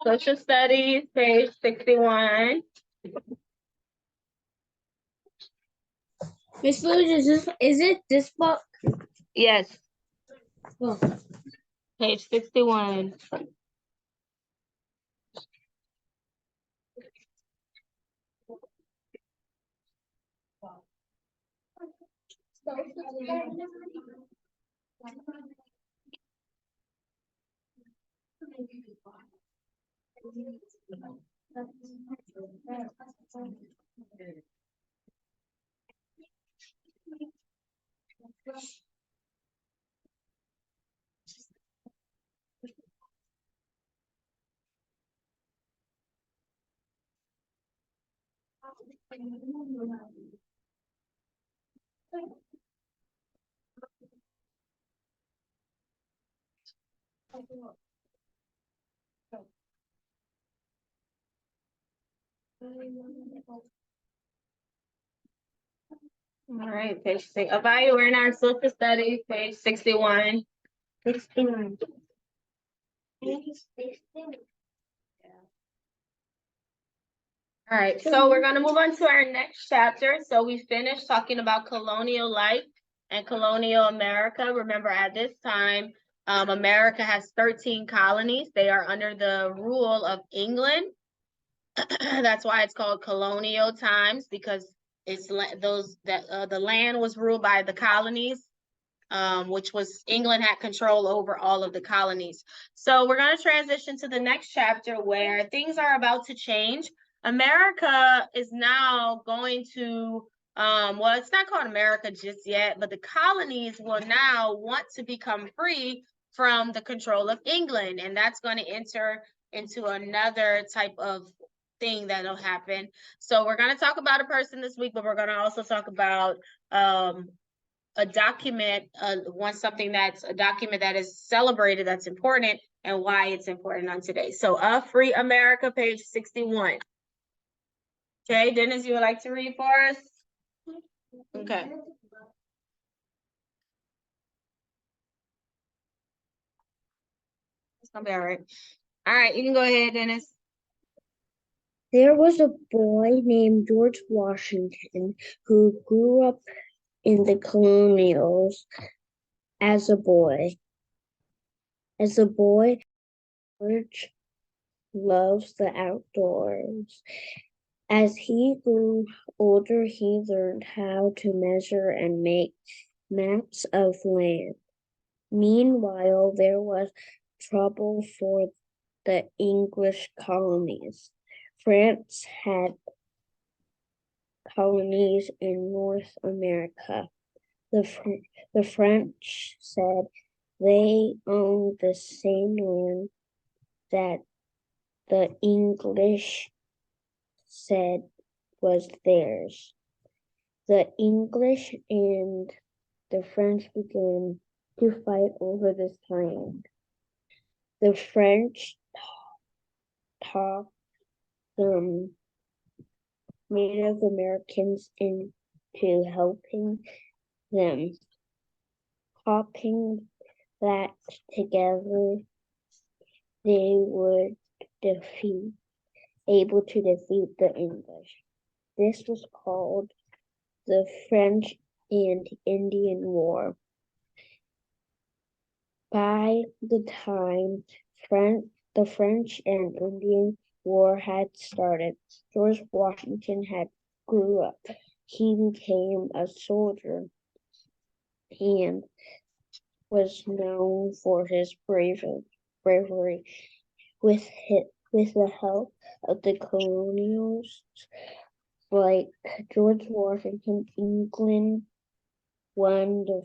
Social Studies, page 61. Miss Lewis, is it this book? Yes, Oh. page 61. All right, page 6. Avaya, we're in our social studies, page 61. 61. All right, so we're going to move on to our next chapter. So we finished talking about colonial life and colonial America. Remember, at this time, America has 13 colonies. They are under the rule of England. That's why it's called colonial times, because it's the land was ruled by the colonies, which was England had control over all of the colonies. So we're going to transition to the next chapter where things are about to change. America is now going to, well, it's not called America just yet, but the colonies will now want to become free from the control of England. And that's going to enter into another type of thing that'll happen. So we're going to talk about a person this week, but we're going to also talk about a document, something that's a document that is celebrated, that's important, and why it's important on today. So, Free America, page 61. Okay, Dennis, you would like to read for us? Okay. It's gonna be all right. All right, you can go ahead, Dennis. There was a boy named George Washington who grew up in the colonials as a boy. As a boy, George loves the outdoors. As he grew older, he learned how to measure and make maps of land. Meanwhile, there was trouble for the English colonies. France had colonies in North America. The French said they owned the same land that the English said was theirs. The English and the French began to fight over this land. The French talked some Native Americans into helping them, hoping that together they would able to defeat the English. This was called the French and Indian War. By the time the French and Indian War had started, George Washington had grew up. He became a soldier and was known for his bravery. With the help of the colonials like George Washington, England won the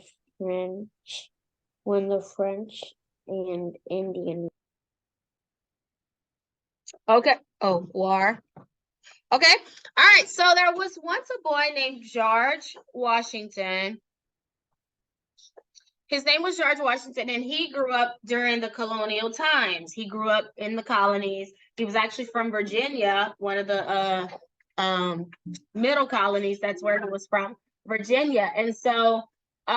French and Indian. Okay. Oh, war. Okay. All right. So there was once a boy named George Washington. His name was George Washington, and he grew up during the colonial times. He grew up in the colonies. He was actually from Virginia, one of the middle colonies. That's where he was from, Virginia. And so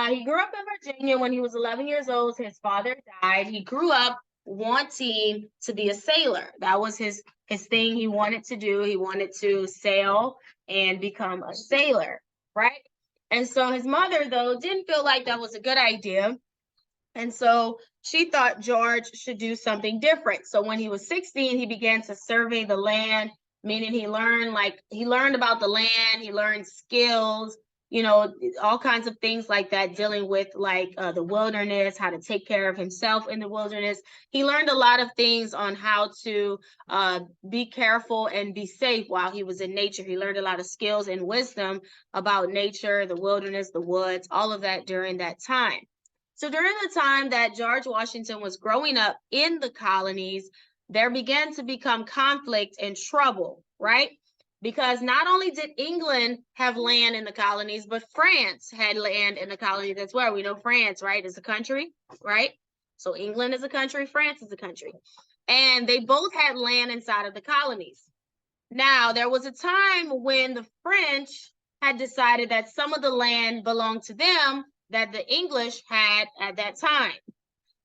He grew up in Virginia when he was 11 years old. His father died. He grew up wanting to be a sailor. That was his thing he wanted to do. He wanted to sail and become a sailor, right? And so his mother, though, didn't feel like that was a good idea. And so she thought George should do something different. So when he was 16, he began to survey the land, meaning he learned about the land, he learned skills, you know, all kinds of things like that, dealing with the wilderness, how to take care of himself in the wilderness. He learned a lot of things on how to be careful and be safe while he was in nature. He learned a lot of skills and wisdom about nature, the wilderness, the woods, all of that during that time. So during the time that George Washington was growing up in the colonies, there began to become conflict and trouble, right? Because not only did England have land in the colonies, but France had land in the colonies as well. We know France, right, is a country, right? So England is a country, France is a country. And they both had land inside of the colonies. Now, there was a time when the French had decided that some of the land belonged to them that the English had at that time.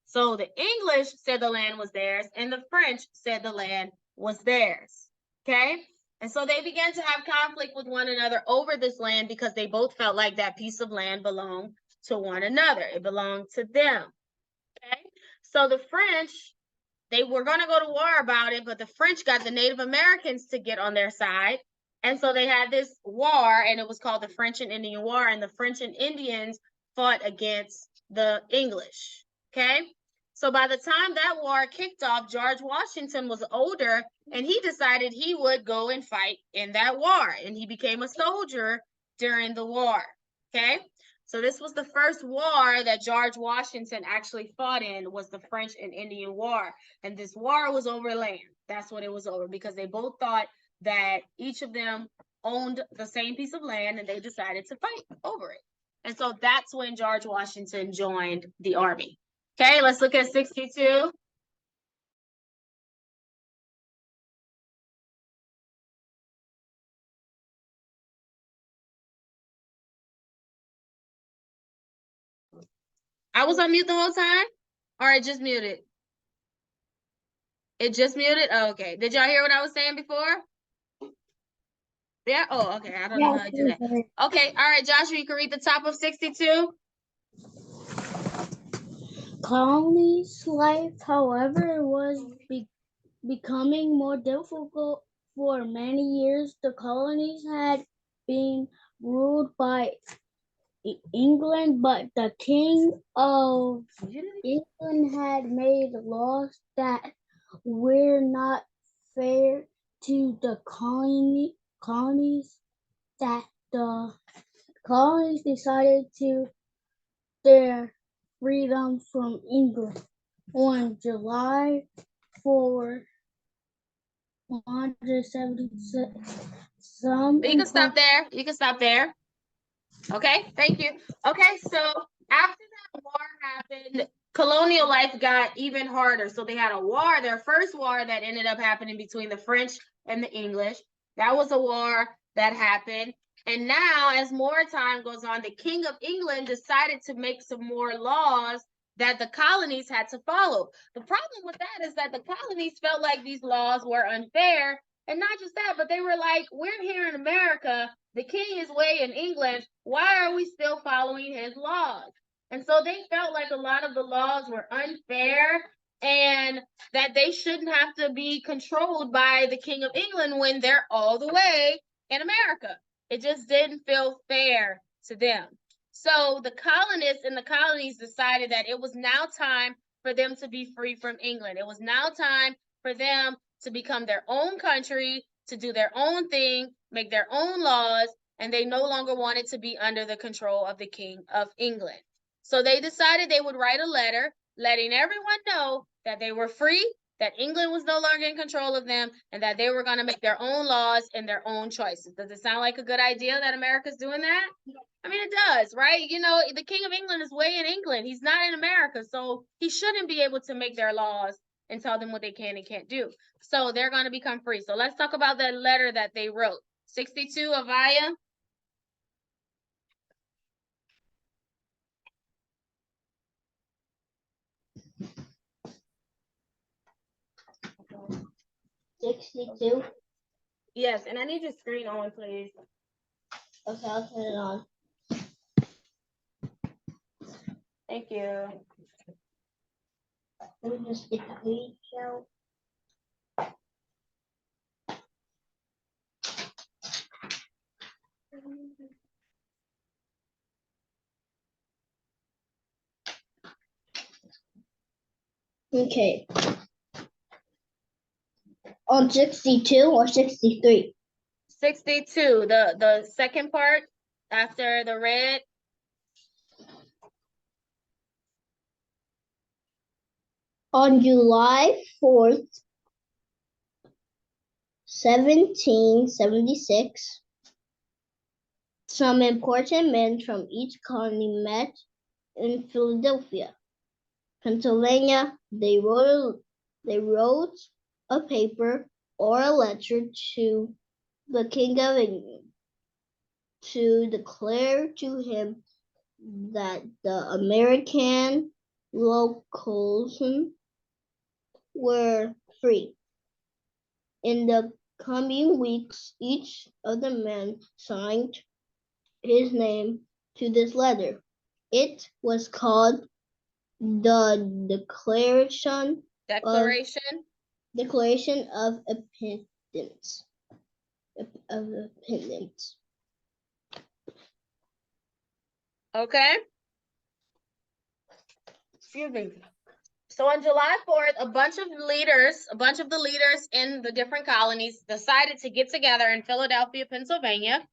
So the English said the land was theirs, and the French said the land was theirs. Okay? And so they began to have conflict with one another over this land because they both felt like that piece of land belonged to one another. It belonged to them. Okay? So the French, they were going to go to war about it, but the French got the Native Americans to get on their side. And so they had this war, and it was called the French and Indian War, and the French and Indians fought against the English. Okay? So by the time that war kicked off, George Washington was older, and he decided he would go and fight in that war, and he became a soldier during the war. Okay? So this was the first war that George Washington actually fought in, was the French and Indian War. And this war was over land. That's what it was over, because they both thought that each of them owned the same piece of land, and they decided to fight over it. And so that's when George Washington joined the army. Okay, let's look at 62. I was on mute the whole time? Or it just muted? It just muted? Oh, okay. Did y'all hear what I was saying before? Yeah? Oh, okay. I don't know how I did that. Okay. All right, Joshua, you can read the top of 62. Colonies' life, however, was becoming more difficult. For many years, the colonies had been ruled by England, but the King of England had made laws that were not fair to the colonies, that the colonies decided to their freedom from England on July 4, 176. You can stop there. You can stop there. Okay, thank you. Okay, so after that war happened, colonial life got even harder. So they had a war, their first war that ended up happening between the French and the English. That was a war that happened. And now, as more time goes on, the King of England decided to make some more laws that the colonies had to follow. The problem with that is that the colonies felt like these laws were unfair. And not just that, but they were like, we're here in America, the king is way in England. Why are we still following his laws? And so they felt like a lot of the laws were unfair and that they shouldn't have to be controlled by the King of England when they're all the way in America. It just didn't feel fair to them. So the colonists in the colonies decided that it was now time for them to be free from England. It was now time for them to become their own country, to do their own thing, make their own laws, and they no longer wanted to be under the control of the King of England. So they decided they would write a letter letting everyone know that they were free, that England was no longer in control of them, and that they were going to make their own laws and their own choices. Does it sound like a good idea that America's doing that? I mean, it does, right? You know, the King of England is way in England. He's not in America, so he shouldn't be able to make their laws and tell them what they can and can't do. So they're going to become free. So let's talk about that letter that they wrote. 62, Avaya. 62. Yes, and I need your screen on, please. Okay, I'll turn it on. Thank you. Let me just get the page out. Okay. On 62 or 63? 62, the second part after the red. On July 4th, 1776, some important men from each colony met in Philadelphia, Pennsylvania. They wrote a paper or a letter to the King of England to declare to him that the American locals were free. In the coming weeks, each of the men signed his name to this letter. It was called the Declaration of Independence. Okay. Excuse me. So on July 4th, a bunch of the leaders in the different colonies decided to get together in Philadelphia, Pennsylvania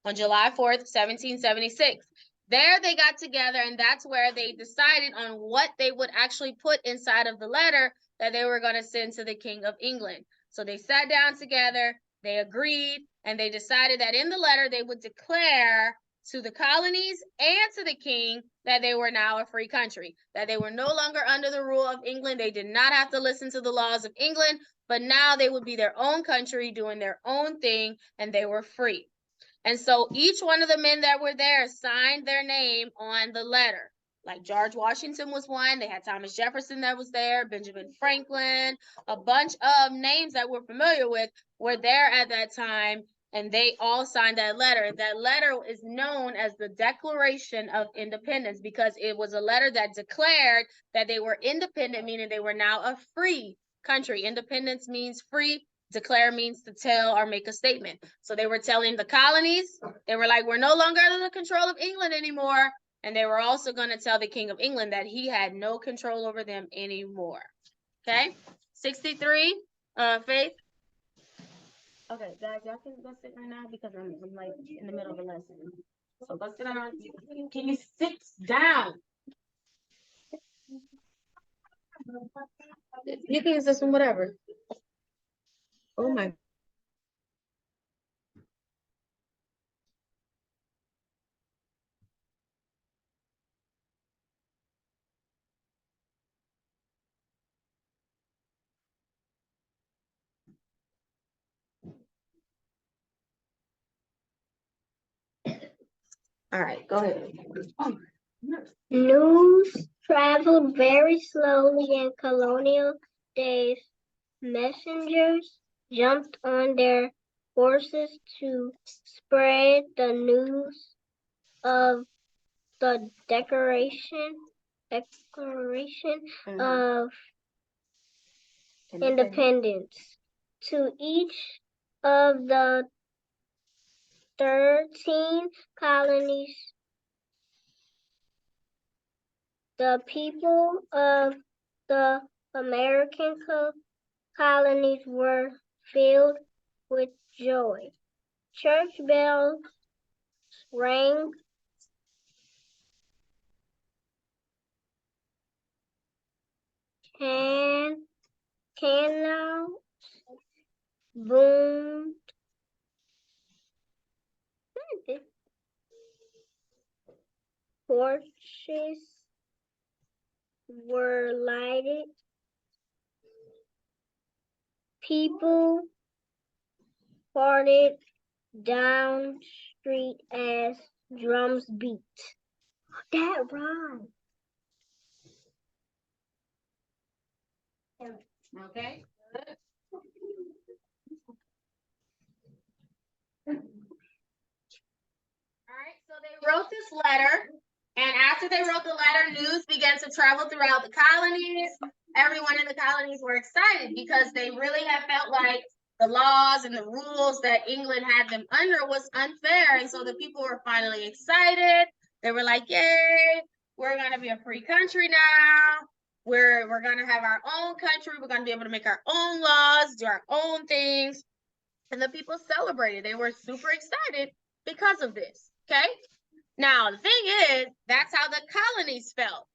on July 4th, 1776. There they got together, and that's where they decided on what they would actually put inside of the letter that they were going to send to the King of England. So they sat down together, they agreed, and they decided that in the letter they would declare to the colonies and to the king that they were now a free country, that they were no longer under the rule of England. They did not have to listen to the laws of England, but now they would be their own country doing their own thing, and they were free. And so each one of the men that were there signed their name on the letter. Like George Washington was one. They had Thomas Jefferson that was there, Benjamin Franklin, a bunch of names that we're familiar with were there at that time, and they all signed that letter. That letter is known as the Declaration of Independence because it was a letter that declared that they were independent, meaning they were now a free country. Independence means free. Declare means to tell or make a statement. So they were telling the colonies, they were like, we're no longer under the control of England anymore. And they were also going to tell the King of England that he had no control over them anymore. Okay, 63, Faith. Okay, guys, y'all can go sit right now because I'm like in the middle of a lesson. So go sit down. Can you sit down? You can use this one, whatever. Oh my. All right, go ahead. News traveled very slowly in colonial days. Messengers jumped on their horses to spread the news of the Declaration of Independence to each of the 13 colonies. The people of the American colonies were filled with joy. Church bells rang, candles boomed, torches were lighted, people parted down street as drums beat. That rhyme. Okay. Alright, so they wrote this letter, and after they wrote the letter, news began to travel throughout the colonies. Everyone in the colonies were excited because they really had felt like the laws and the rules that England had them under was unfair. And so the people were finally excited. They were like, yay, we're gonna be a free country now. We're gonna have our own country. We're gonna be able to make our own laws, do our own things. And the people celebrated. They were super excited because of this. Okay. Now, the thing is, that's how the colonies felt.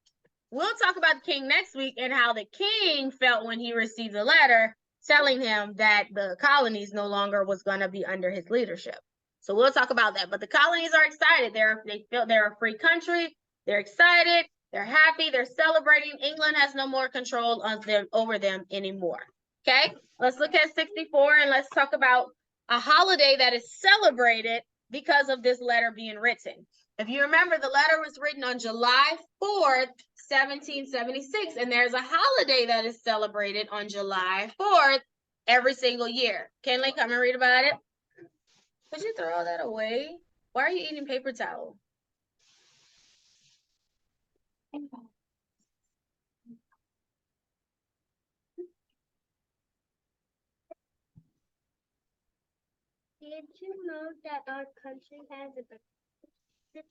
We'll talk about the king next week and how the king felt when he received the letter telling him that the colonies no longer was going to be under his leadership. So we'll talk about that. But the colonies are excited. They feel they're a free country. They're excited. They're happy. They're celebrating. England has no more control of them over them anymore. Okay, let's look at 64 and let's talk about a holiday that is celebrated because of this letter being written. If you remember, the letter was written on July 4th, 1776, and there's a holiday that is celebrated on July 4th every single year. Kenley, come and read about it. Could you throw that away? Why are you eating paper towel? Did you know that our country has a the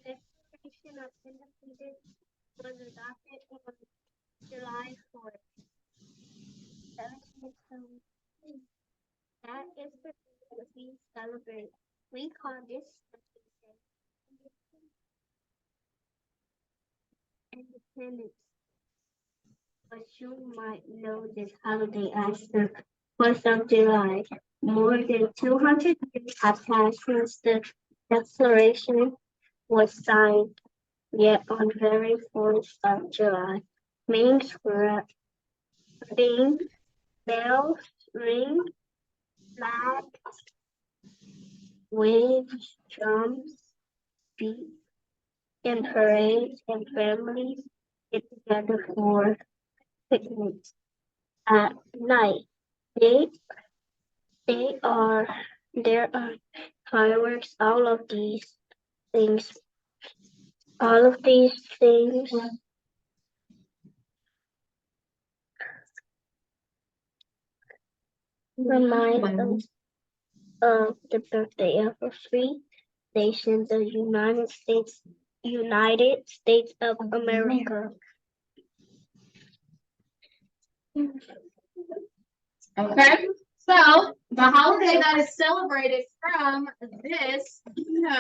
Declaration of Independence was adopted on July 4th, 1776. That is the day that we celebrate. We call this Independence. But you might know this holiday as the 4th of July. More than 200 years have passed since the Declaration was signed, yet on very 4th of July, meetings were being bells ring, flags, waves, drums, beat, and parades, and families get together for picnics at night. They they are there are fireworks, things all of these things remind us of the birthday of a free nation, the United States of America. Okay, so the holiday that is celebrated from this,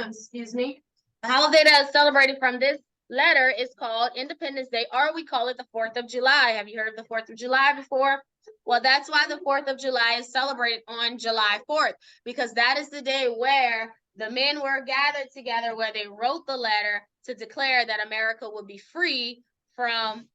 excuse me, the holiday that is celebrated from this letter is called Independence Day, or we call it the 4th of July. Have you heard of the 4th of July before? Well, that's why the 4th of July is celebrated on July 4th, because that is the day where the men were gathered together, where they wrote the letter to declare that America would be free from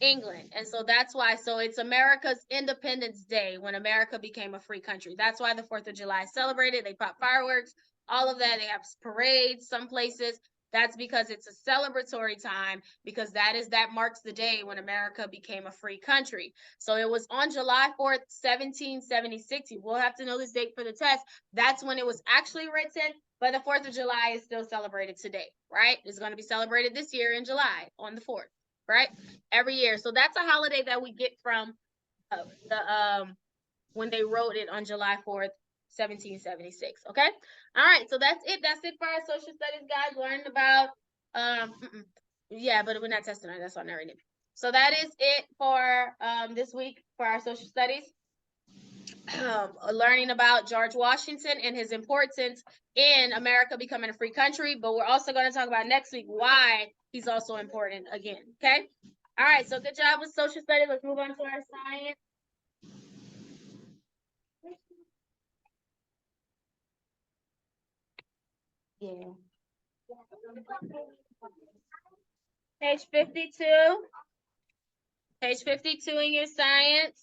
England. And so that's why, so it's America's Independence Day when America became a free country. That's why the 4th of July is celebrated. They pop fireworks, all of that. They have parades, some places. That's because it's a celebratory time, because that marks the day when America became a free country. So it was on July 4th, 1776. You will have to know this date for the test. That's when it was actually written, but the 4th of July is still celebrated today, right? It's going to be celebrated this year in July on the 4th. Right, every year. So that's a holiday that we get from when they wrote it on July 4th, 1776. Okay, all right, so that's it for our social studies, guys. Learned about yeah, but we're not testing on that's on everything. So that is it for this week for our social studies. Learning about George Washington and his importance in America becoming a free country, but we're also going to talk about next week why he's also important again. Okay. All right. So good job with social studies. Let's move on to our science. Yeah. Page 52. Page 52 in your science.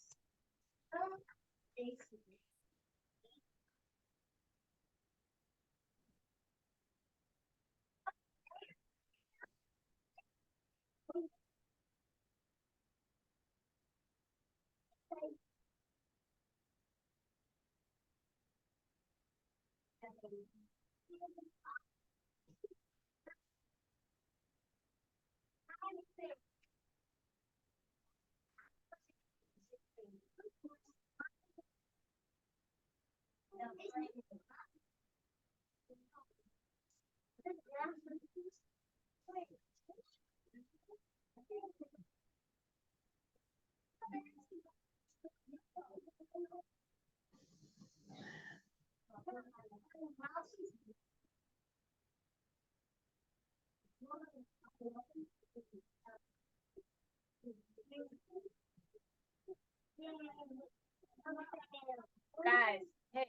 Guys, hey.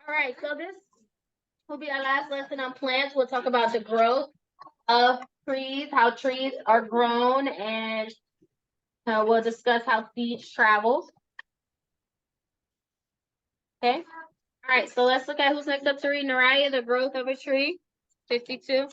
All right, so this will be our last lesson on plants. We'll talk about the growth of trees, how trees are grown, and we'll discuss how seeds travel. Okay. All right, so let's look at who's next up to read. Naraya, the growth of a tree, 52.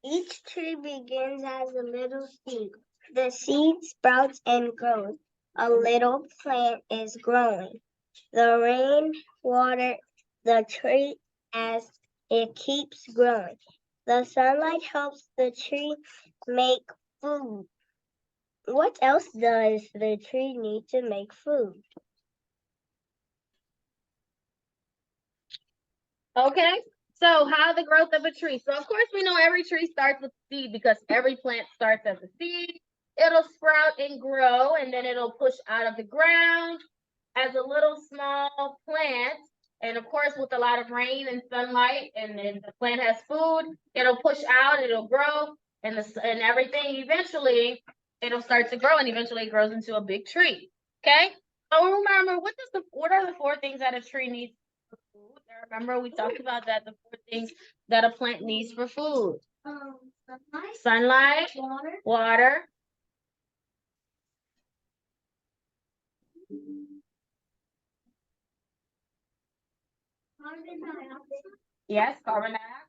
Each tree begins as a little seed. The seed sprouts and grows. A little plant is growing. The rain waters the tree as it keeps growing. The sunlight helps the tree make food. What else does the tree need to make food? Okay, so how the growth of a tree. So of course we know every tree starts with seed because every plant starts as a seed. It'll sprout and grow, and then it'll push out of the ground as a little small plant. And of course, with a lot of rain and sunlight, and then the plant has food, it'll push out, it'll grow, and everything. Eventually, it'll start to grow, and eventually, it grows into a big tree. Okay. So remember, what are the four things that a tree needs for food? Remember, we talked about that the four things that a plant needs for food: sunlight, water. Yes, carbon dioxide.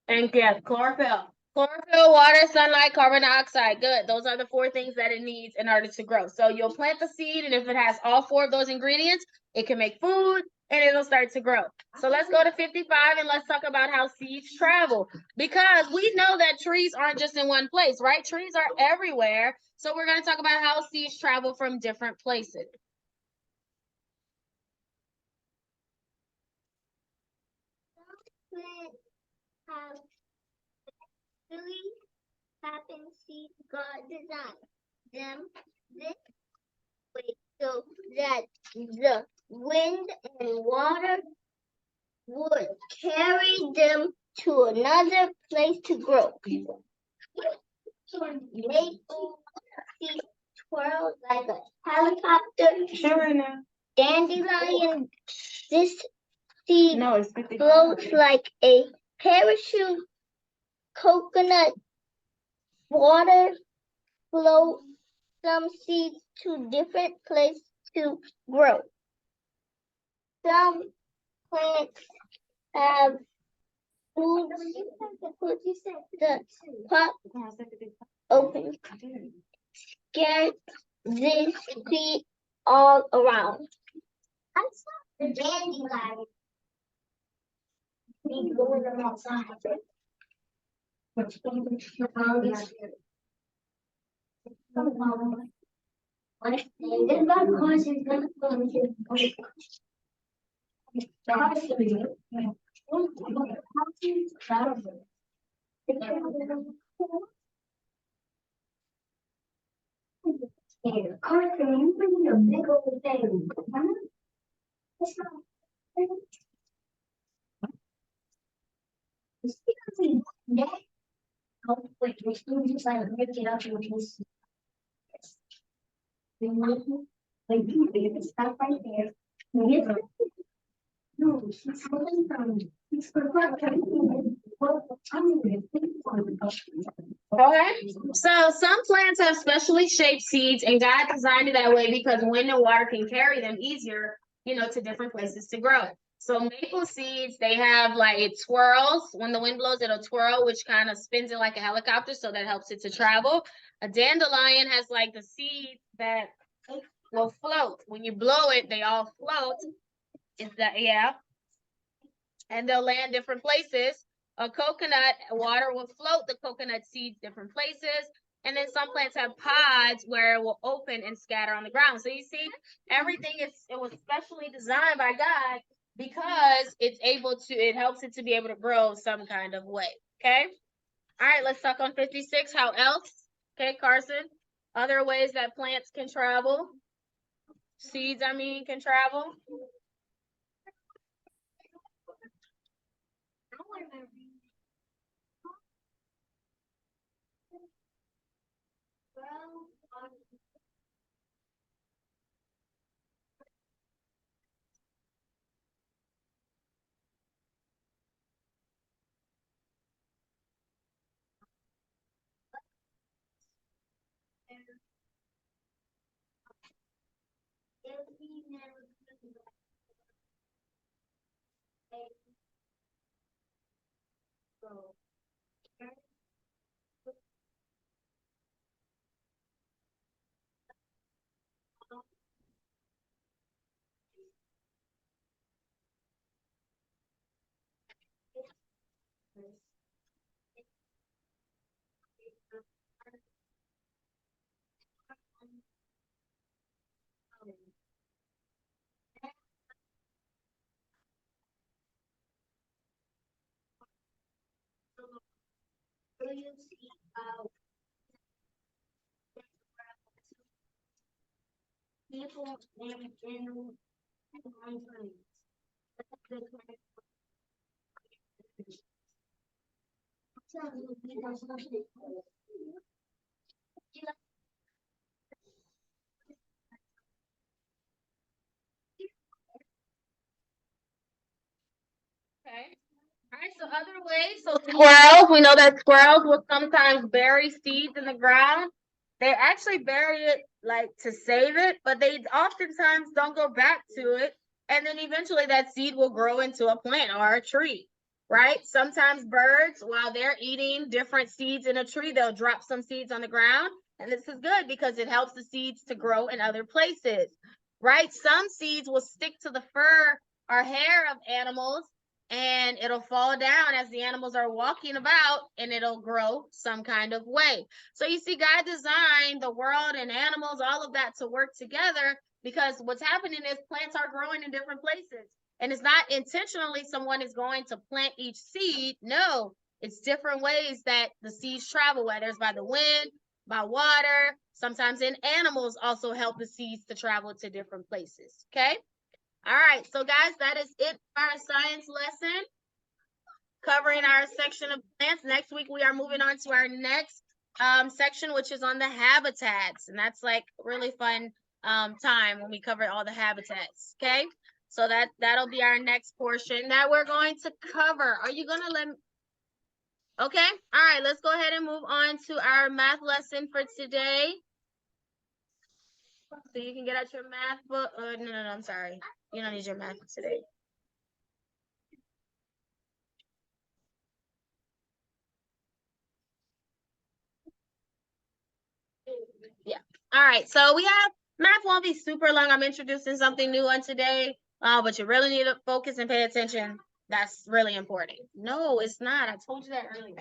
And yes, chlorophyll. Chlorophyll, water, sunlight, carbon dioxide. Good. Those are the four things that it needs in order to grow. So you'll plant the seed, and if it has all four of those ingredients, it can make food and it'll start to grow. So let's go to 55 and let's talk about how seeds travel. Because we know that trees aren't just in one place, right? Trees are everywhere. So we're going to talk about how seeds travel from different places. Plants have three happen seeds God designed them this way so that the wind and water would carry them to another place to grow. Maple seeds twirl like a helicopter. Sure now. Dandelion, this seed No, it's 55. floats like a parachute. Coconut water flow some seeds to different places to grow. Some plants have roots. The pot open. Scared this seed all around. I saw the dandelion. Need to go in the outside. Okay, so some plants have specially shaped seeds and God designed it that way because wind and water can carry them easier, to different places to grow. So maple seeds, they have like it twirls. When the wind blows, it'll twirl, which kind of spins it like a helicopter, so that helps it to travel. A dandelion has like the seeds that will float. When you blow it, they all float. Is that, yeah? And they'll land different places. A coconut, water will float the coconut seeds different places. And then some plants have pods where it will open and scatter on the ground. So you see, everything it was specially designed by God because it helps it to be able to grow some kind of way. Okay. All right, let's talk on 56. How else? Okay, Carson. Other ways that plants can travel. Seeds, can travel. Okay. All right, so other ways, so squirrels, we know that squirrels will sometimes bury seeds in the ground. They actually bury it like to save it, but they oftentimes don't go back to it. And then eventually that seed will grow into a plant or a tree, right? Sometimes birds, while they're eating different seeds in a tree, they'll drop some seeds on the ground. And this is good because it helps the seeds to grow in other places, right? Some seeds will stick to the fur or hair of animals and it'll fall down as the animals are walking about and it'll grow some kind of way. So you see, God designed the world and animals, all of that to work together because what's happening is plants are growing in different places. And it's not intentionally someone is going to plant each seed. No, it's different ways that the seeds travel, whether it's by the wind, by water. Sometimes in animals also help the seeds to travel to different places. Okay. All right, so guys, that is it for our science lesson, covering our section of plants. Next week, we are moving on to our next section, which is on the habitats. And that's like really fun time when we cover all the habitats, okay? So that'll be our next portion that we're going to cover. Are you gonna let me? Okay, all right, let's go ahead and move on to our math lesson for today. So you can get out your math book. No, I'm sorry. You don't need your math today. Yeah. All right. So we have math won't be super long. I'm introducing something new on today. But you really need to focus and pay attention. That's really important. No, it's not. I told you that earlier.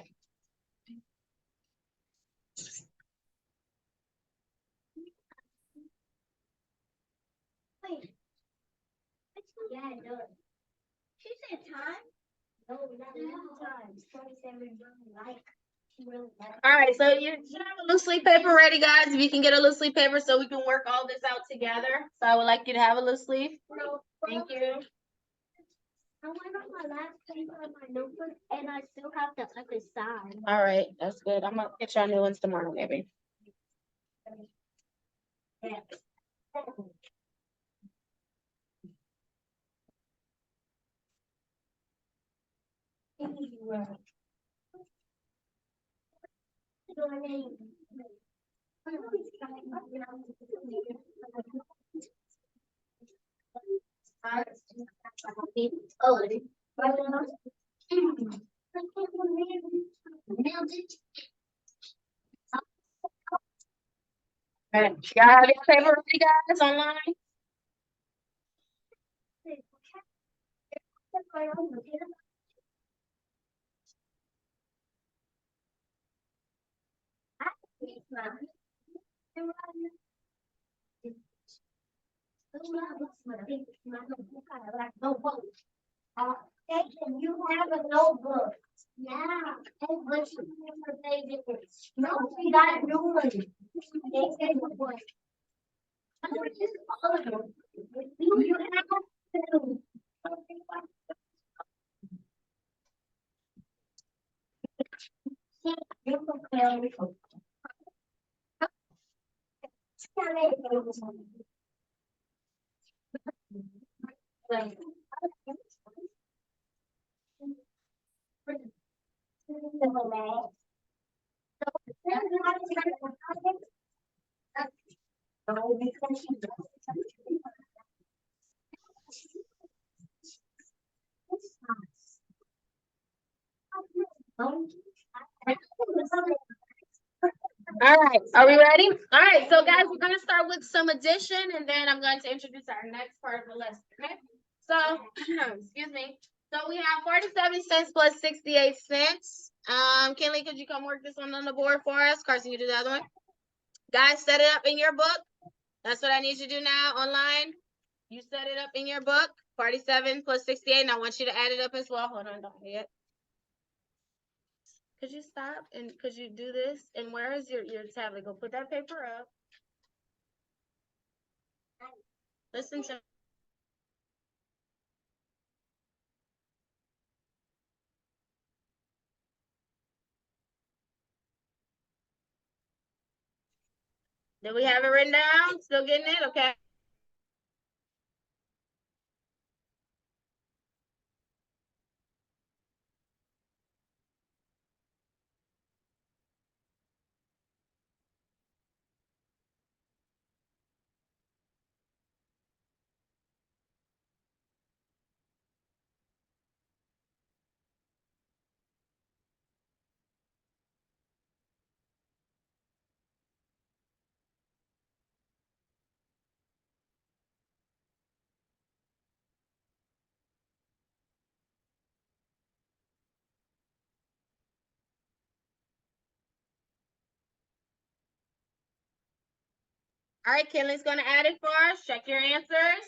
Wait. Yeah, it does. She said time? No, not time. 27 like. She really like. All right, so you should have a loose leaf paper ready, guys. If you can get a loose leaf paper so we can work all this out together. So I would like you to have a loose leaf. No. Thank you. I went on my last paper on my notebook and I still have the other side. All right, that's good. I'm gonna get y'all new ones tomorrow, maybe. All right, y'all have your paper ready, guys, online? Jason, you have a notebook. Yeah. And what's your favorite? No, we got a new one. Jason, what? You have to. You can All right, are we ready? All right, so guys, we're gonna start with some addition and then I'm going to introduce our next part of the lesson, okay? So, excuse me. So we have 47 cents plus 68 cents. Kinley, could you come work this one on the board for us? Carson, you do the other one. Guys, set it up in your book. That's what I need you to do now online. You set it up in your book, 47 plus 68, and I want you to add it up as well. Hold on, don't forget. Could you stop and could you do this? And where is your tablet? Go put that paper up. Listen to Did we have it written down? Still getting it? Okay. All right, Kinley's gonna add it for us. Check your answers.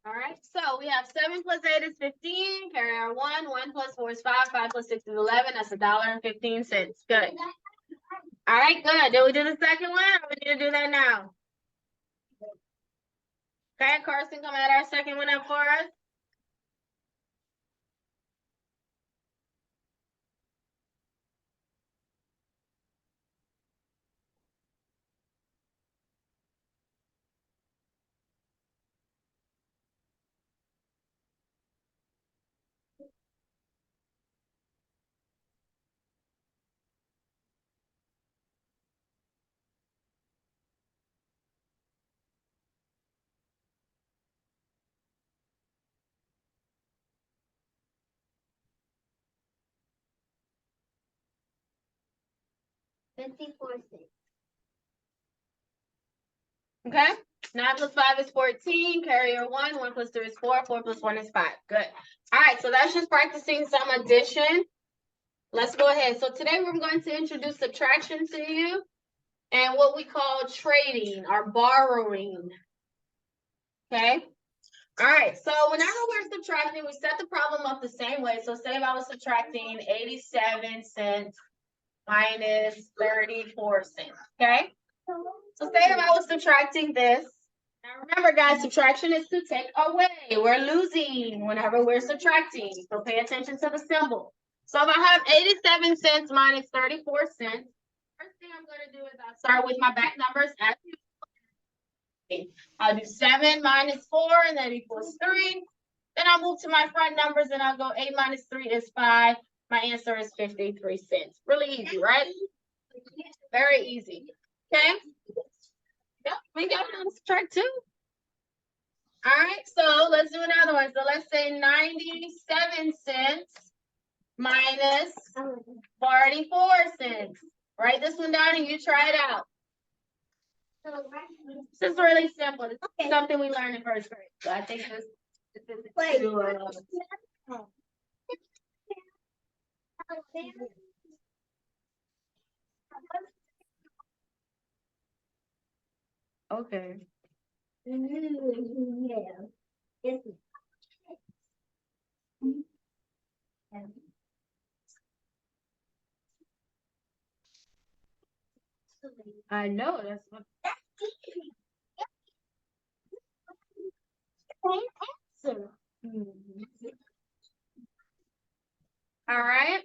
All right, so we have 7 plus 8 is 15, carry our 1, 1 plus 4 is 5, 5 plus 6 is 11, that's $1.15. Good. All right, good. Did we do the second one, or we need to do that now? Okay, Carson, come add our second one up for us. Okay, 9 plus 5 is 14, carry your 1, 1 plus 3 is 4, 4 plus 1 is 5. Good. All right, so that's just practicing some addition. Let's go ahead. So today we're going to introduce subtraction to you and what we call trading or borrowing. Okay. All right, so whenever we're subtracting, we set the problem up the same way. So say if I was subtracting 87 cents minus 34 cents, okay? So say if I was subtracting this. Now remember, guys, subtraction is to take away. We're losing whenever we're subtracting. So pay attention to the symbol. So if I have 87 cents minus 34 cents, first thing I'm going to do is I'll start with my back numbers as usual. I'll do 7 minus 4, and that equals 3. Then I'll move to my front numbers, and I'll go 8 minus 3 is 5. My answer is 53 cents. Really easy, right? Very easy. Okay? Yep, we got it on subtract too. All right, so let's do another one. So let's say 97 cents minus 44 cents. Write this one down and you try it out. This is really simple. This is something we learned in first grade. So I think this is okay. I know that's what. All right.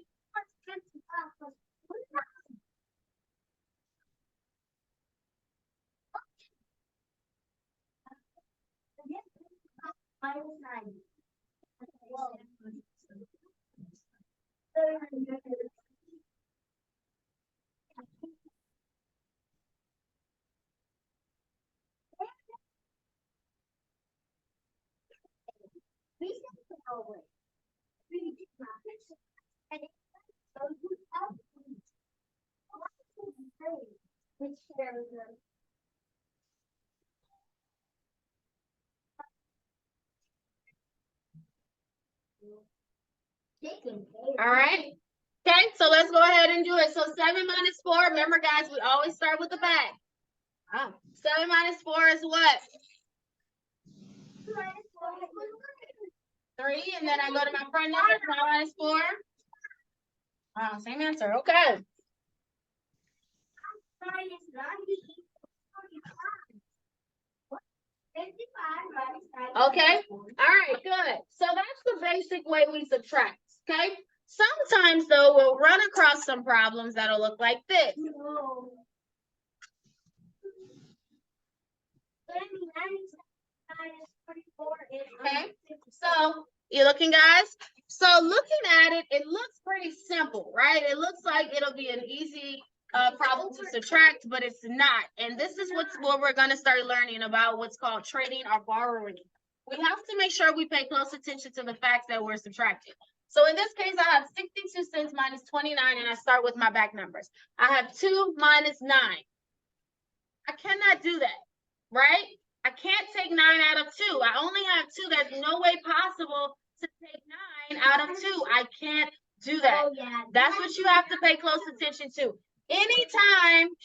All right. Okay, so let's go ahead and do it. So 7 minus 4. Remember, guys, we always start with the back. 7 minus 4 is what? 3, and then I go to my front number. 5 minus 4. Same answer. Okay. Okay. All right, good. So that's the basic way we subtract. Okay. Sometimes though, we'll run across some problems that'll look like this. Okay. So you looking, guys? So looking at it, it looks pretty simple, right? It looks like it'll be an easy problem to subtract, but it's not. And this is what we're going to start learning about what's called trading or borrowing. We have to make sure we pay close attention to the facts that we're subtracting. So in this case, I have 62 cents minus 29, and I start with my back numbers. I have 2 minus 9. I cannot do that, right? I can't take 9 out of 2. I only have 2. There's no way possible to take 9 out of 2. I can't do that. Oh, yeah. That's what you have to pay close attention to. Anytime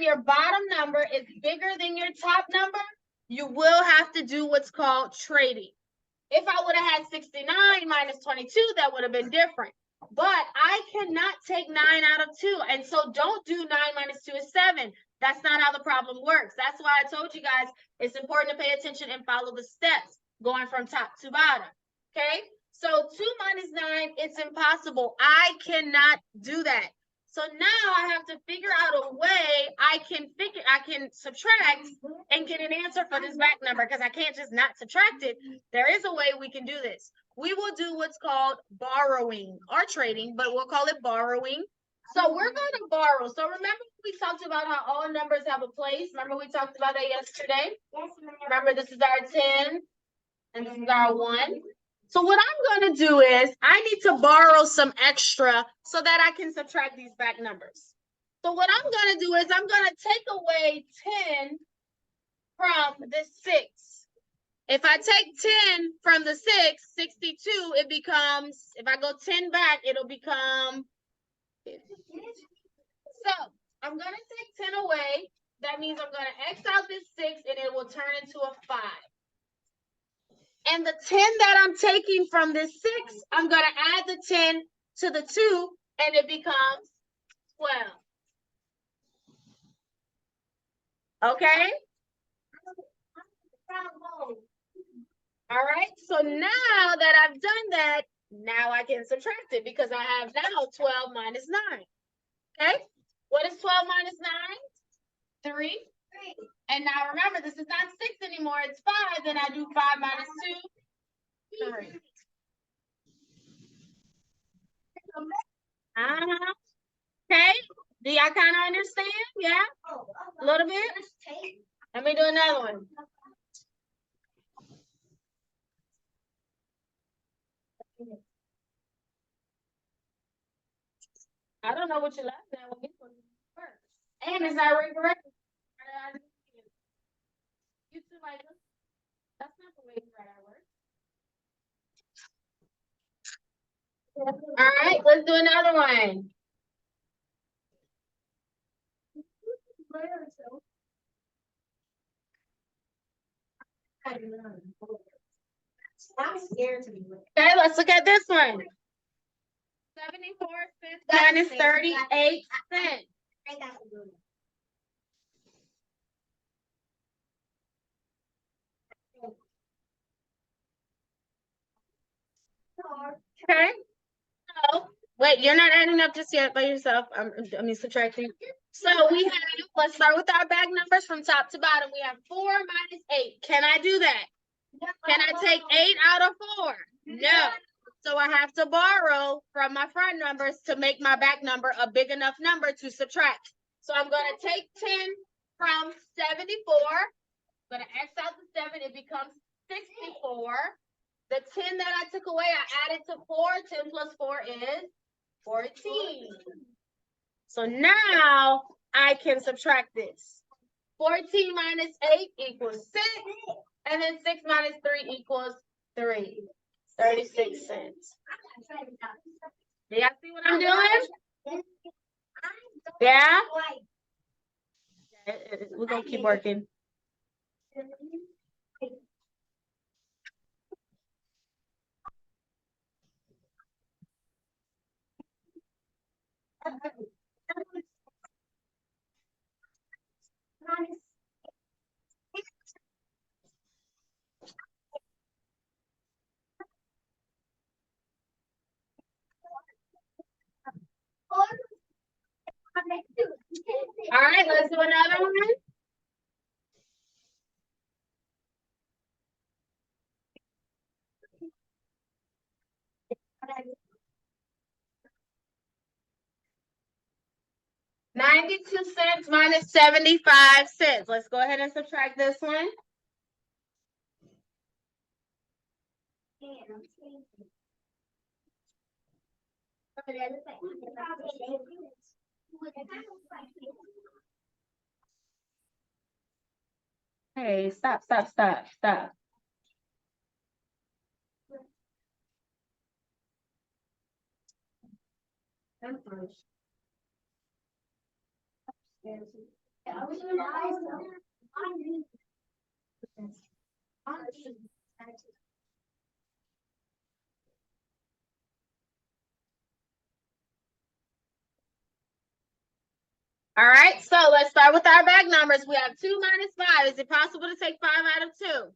your bottom number is bigger than your top number, you will have to do what's called trading. If I would have had 69 minus 22, that would have been different. But I cannot take 9 out of 2. And so don't do 9 minus 2 is 7. That's not how the problem works. That's why I told you guys it's important to pay attention and follow the steps going from top to bottom. Okay? So 2 minus 9, it's impossible. I cannot do that. So now I have to figure out a way I can subtract and get an answer for this back number because I can't just not subtract it. There is a way we can do this. We will do what's called borrowing or trading, but we'll call it borrowing. So we're going to borrow. So remember we talked about how all numbers have a place. Remember we talked about that yesterday? Yes, ma'am. Remember this is our 10 and this is our 1. So what I'm going to do is I need to borrow some extra so that I can subtract these back numbers. So what I'm going to do is I'm going to take away 10 from the 6. If I take 10 from the 6, 62, it becomes, if I go 10 back, it'll become 50. So I'm going to take 10 away. That means I'm going to X out this 6 and it will turn into a 5. And the 10 that I'm taking from this 6, I'm going to add the 10 to the 2 and it becomes 12. Okay? All right, so now that I've done that, now I can subtract it because I have now 12 minus 9. Okay, what is 12 minus 9? 3. And now remember, this is not 6 anymore, it's 5. Then I do 5 minus 2, 3. Okay, do y'all kind of understand? Yeah, a little bit? Let me do another one. I don't know what you left at when you put it first. And it's not correct. You too, Michael. That's not the way you write our words. All right, let's do another one. I'm scared to be. Okay, let's look at this one. 74 cents minus 38 cents. Okay. So, wait, you're not adding up just yet by yourself. I mean subtracting. So we have, let's start with our back numbers from top to bottom. We have 4 minus 8. Can I do that? Can I take 8 out of 4? No. So I have to borrow from my front numbers to make my back number a big enough number to subtract. So I'm going to take 10 from 74. I'm going to X out the 7. It becomes 64. The 10 that I took away, I added to 4. 10 plus 4 is 14. So now I can subtract this. 14 minus 8 equals 6. And then 6 minus 3 equals 3. 36 cents. Do y'all see what I'm doing? Yeah? We're going to keep working. All right, let's do another one. $0.92 minus 75 cents. Let's go ahead and subtract this one. Hey, stop. All right, so let's start with our back numbers. We have 2 minus 5. Is it possible to take 5 out of 2?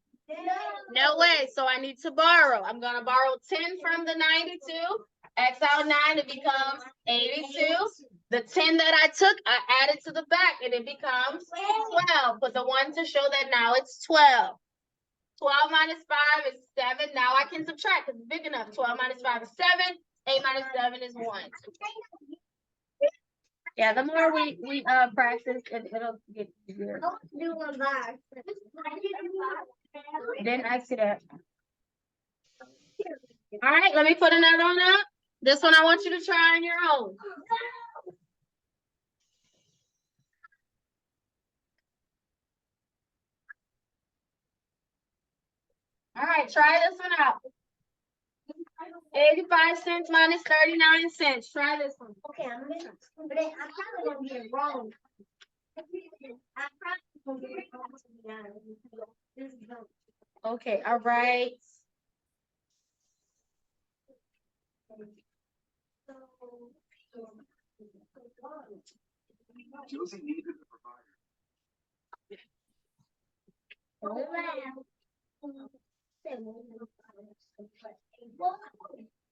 No way, so I need to borrow. I'm gonna borrow 10 from the 92. X out 9, it becomes 82. The 10 that I took, I added to the back and it becomes 12. Put the 1 to show that now it's 12. 12 minus 5 is 7. Now I can subtract because it's big enough. 12 minus 5 is 7. 8 minus 7 is 1. Yeah, the more we practice, it'll get easier. Then I see that. All right, let me put another one up. This one I want you to try on your own. All right, try this one out. 85 cents minus 39 cents. Try this one. Okay, I'm probably gonna get it wrong. I'm probably gonna get it wrong, to be honest. This is wrong. Okay, all right. Josie needed the provider.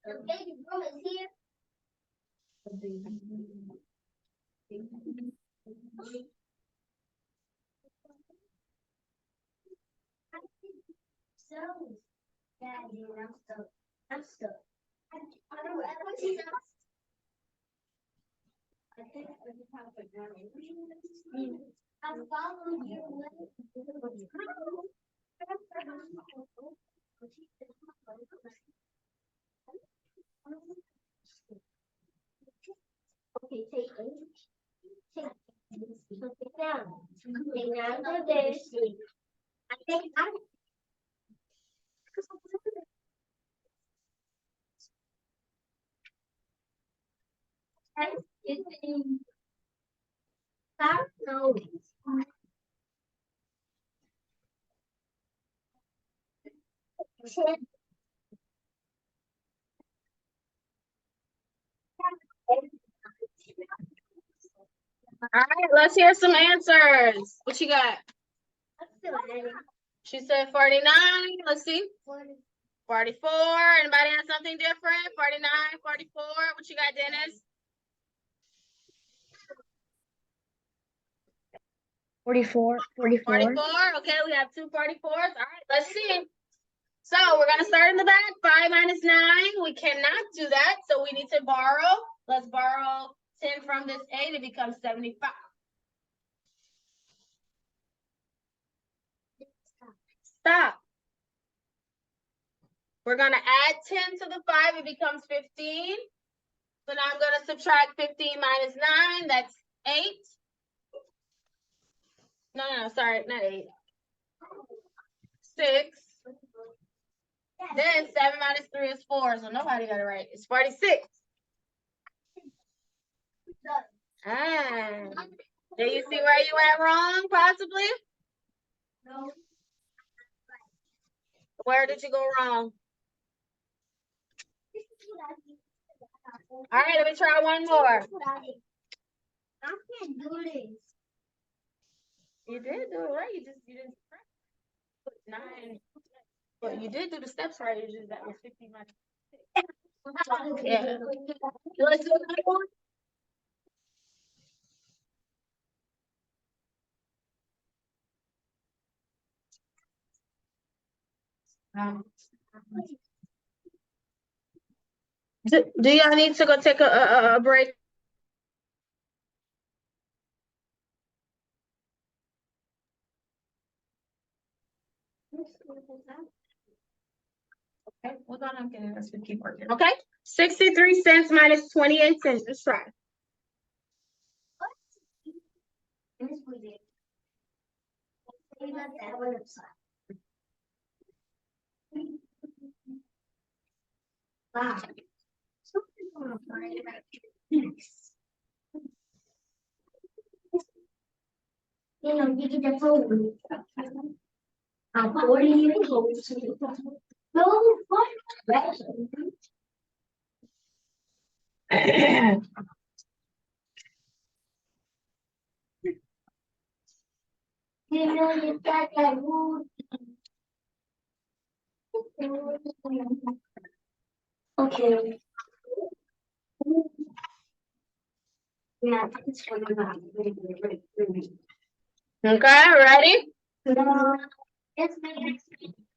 The baby room is here. So, Daddy, I'm stuck. I don't know what she does. I think I just have to go. I'm following you. Okay, take it. Take it down. Take down the dish. I think I. It's in. Stop. No. All right, let's hear some answers. What you got? She said 49. Let's see. 44. Anybody have something different? 49, 44. What you got, Dennis? 44. 44. Okay, we have 2 44s. All right, let's see. So we're gonna start in the back. 5 minus 9. We cannot do that, so we need to borrow. Let's borrow 10 from this 8. It becomes 75. Stop. We're gonna add 10 to the 5. It becomes 15. So now I'm gonna subtract 15 minus 9. That's 8. No, sorry, not 8. 6. Then 7 minus 3 is 4. So nobody got it right. It's 46. Ah. Do you see where you went wrong, possibly? No. Where did you go wrong? All right, let me try one more. I can't do this. You did do it right. You didn't put 9. But you did do the steps right. It's just that was 50 minus 6. Yeah. Let's do another one. Do y'all need to go take a break? Okay, hold on, I'm getting this to keep working. Okay, 63 cents minus 28 cents. Let's try. Wow. You know, you get the phone. I'm 40 years old. No, what? You know, you got that wood. Okay. Yeah, it's for the back. Okay, ready? It's me.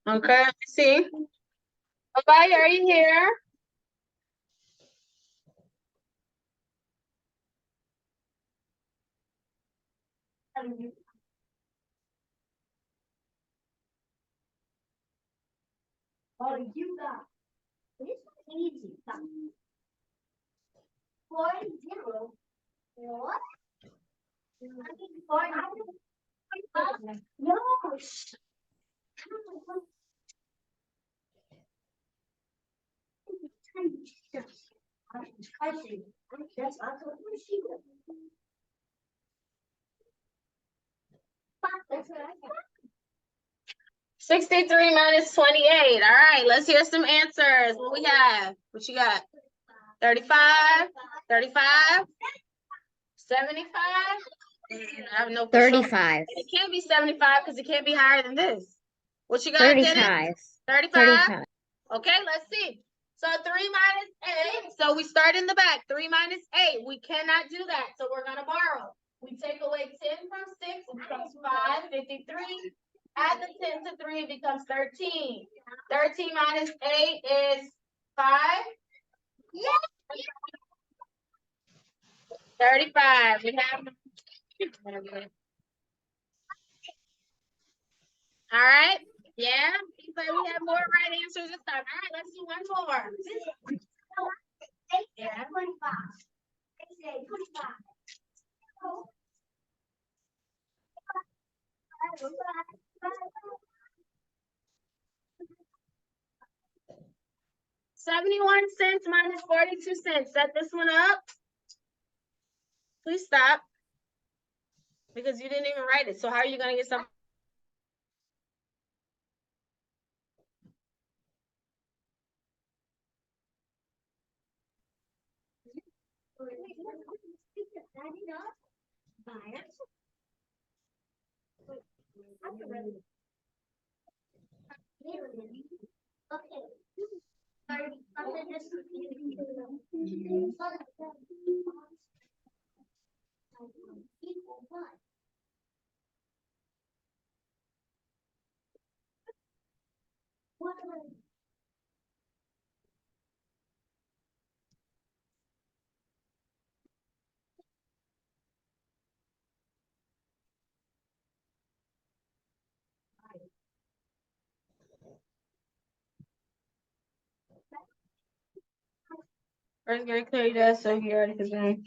Okay, let's see. Bye, are you here? Oh, you got. This is easy. 40. What? I mean, 40. No. I see. That's also she. That's what I got. 63 minus 28. All right, let's hear some answers. What we have? What you got? 35, 35, 75. I have no. 35. It can't be 75 because it can't be higher than this. What you got, Dennis? 35. 35? 35. Okay, let's see. So 3 minus 8. So we start in the back. 3 minus 8. We cannot do that. So we're going to borrow. We take away 10 from 6. It becomes 5, 53. Add the 10 to 3. It becomes 13. 13 minus 8 is 5. Yes. 35. We have. All right. Yeah. Seems like we have more right answers this time. All right. Let's do one more. Yeah. 25. They say 25. 71 cents minus 42 cents. Set this one up. Please stop. Because you didn't even write it. So how are you going to get some? We're just going to clear you that so you're ready for the game.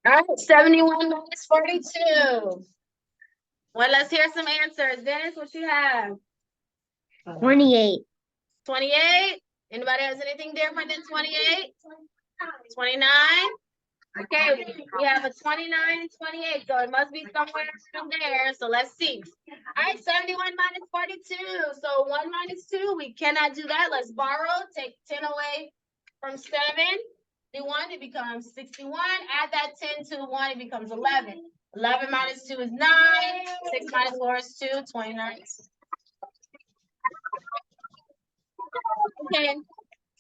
All right, 71 minus 42. Well, let's hear some answers. Dennis, what you have? 28. 28? Anybody has anything different than 28? 29? Okay, we have a 29 and 28, so it must be somewhere around there. So let's see. All right, 71 minus 42. So 1 minus 2, we cannot do that. Let's borrow. Take 10 away from 7. Do 1, it becomes 61. Add that 10 to 1, it becomes 11. 11 minus 2 is 9. 6 minus 4 is 2, 29. Okay.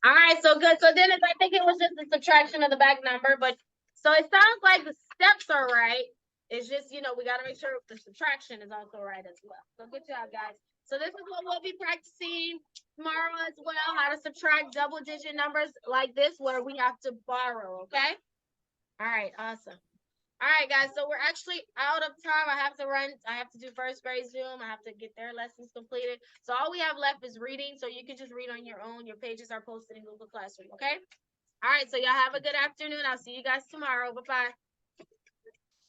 All right, so good. So Dennis, I think it was just the subtraction of the back number, but so it sounds like the steps are right. It's just, we got to make sure the subtraction is also right as well. So good job, guys. So this is what we'll be practicing tomorrow as well, how to subtract double digit numbers like this where we have to borrow, okay? All right, awesome. All right, guys, so we're actually out of time. I have to do first grade Zoom. I have to get their lessons completed. So all we have left is reading. So you can just read on your own. Your pages are posted in Google Classroom, okay? All right, so y'all have a good afternoon. I'll see you guys tomorrow. Bye-bye.